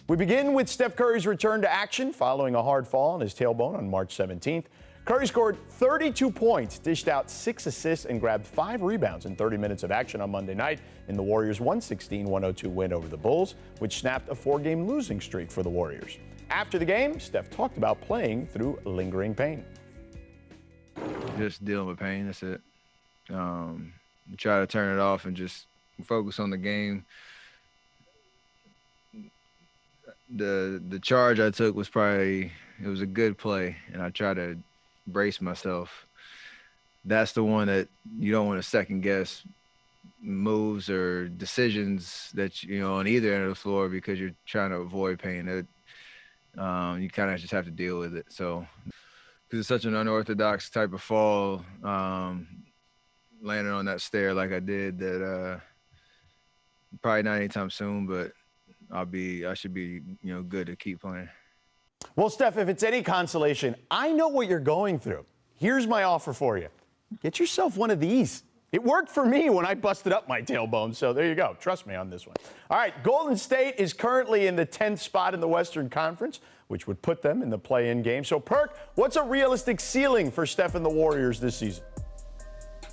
We begin with Steph Curry's return to action following a hard fall on his tailbone on March 17th. Curry scored 32 points, dished out 6 assists, and grabbed 5 rebounds in 30 minutes of action on Monday night in the Warriors' 116-102 win over the Bulls, which snapped a 4-game losing streak for the Warriors. After the game, Steph talked about playing through lingering pain. Just dealing with pain, that's it. Try to turn it off and just focus on the game. The charge I took was it was a good play, and I try to brace myself. That's the one that you don't want to second guess moves or decisions that, on either end of the floor, because you're trying to avoid pain. You kind of just have to deal with it. So, because it's such an unorthodox type of fall, landing on that stair like I did, that probably not anytime soon, but I should be, good to keep playing. Well, Steph, if it's any consolation, I know what you're going through. Here's my offer for you. Get yourself one of these. It worked for me when I busted up my tailbone, so there you go. Trust me on this one. All right, Golden State is currently in the 10th spot in the Western Conference, which would put them in the play-in game. So, Perk, what's a realistic ceiling for Steph and the Warriors this season?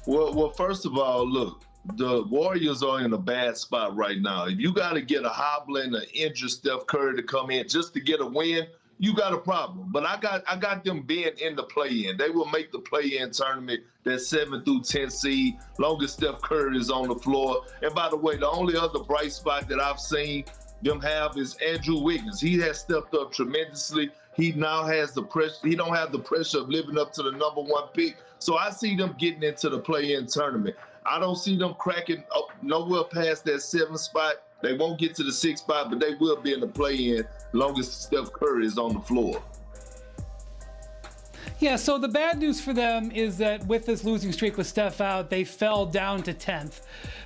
Well, first of all, look, the Warriors are in a bad spot right now. If you got to get a hobbling, an injured Steph Curry to come in just to get a win, you got a problem. But I got them being in the play-in. They will make the play-in tournament, that 7 through 10 seed, long as Steph Curry is on the floor. And by the way, the only other bright spot that I've seen them have is Andrew Wiggins. He has stepped up tremendously. He now has the pressure. He don't have the pressure of living up to the #1 pick. So I see them getting into the play-in tournament. I don't see them cracking up nowhere past that 7th spot. They won't get to the 6th spot, but they will be in the play-in as long as Steph Curry is on the floor. Yeah, so the bad news for them is that with this losing streak with Steph out, they fell down to 10th.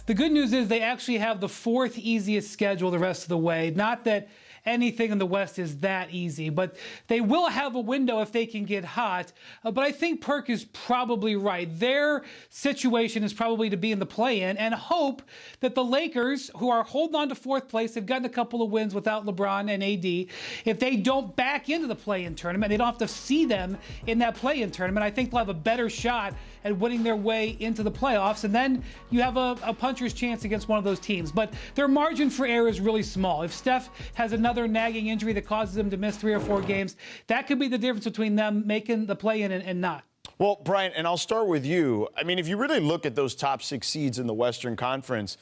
The good news is they actually have the 4th easiest schedule the rest of the way. Not that anything in the West is that easy, but they will have a window if they can get hot. But I think Perk is probably right. Their situation is probably to be in the play-in and hope that the Lakers, who are holding on to 4th place, they've gotten a couple of wins without LeBron and AD. If they don't back into the play-in tournament, they don't have to see them in that play-in tournament. I think they'll have a better shot at winning their way into the playoffs, and then you have a puncher's chance against one of those teams. But their margin for error is really small. If Steph has another nagging injury that causes them to miss 3 or 4 games, that could be the difference between them making the play-in and not. Well, Brian, and I'll start with you. I mean, if you really look at those top 6 seeds in the Western Conference,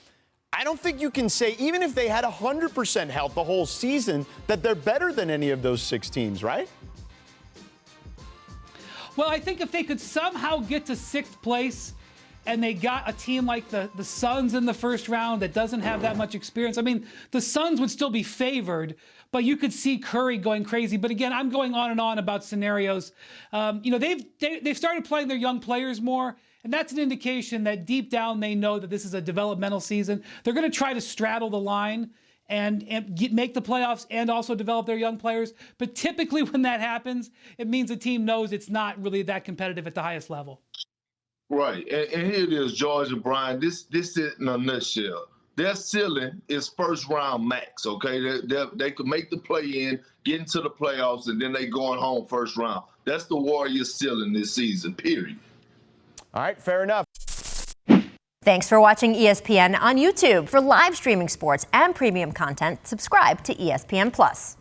I don't think you can say, even if they had 100% health the whole season, that they're better than any of those 6 teams, right? Well, I think if they could somehow get to 6th place and they got a team like the Suns in the first round that doesn't have that much experience, I mean, the Suns would still be favored, but you could see Curry going crazy. But again, I'm going on and on about scenarios. They've started playing their young players more, and that's an indication that deep down they know that this is a developmental season. They're going to try to straddle the line and make the playoffs and also develop their young players. But typically when that happens, it means the team knows it's not really that competitive at the highest level. Right. And here it is, George and Brian. This is in a nutshell. Their ceiling is first round max, okay? They could make the play-in, get into the playoffs, and then they going home first round. That's the Warriors' ceiling this season, period. All right, fair enough. Thanks for watching ESPN on YouTube. For live streaming sports and premium content, subscribe to ESPN+.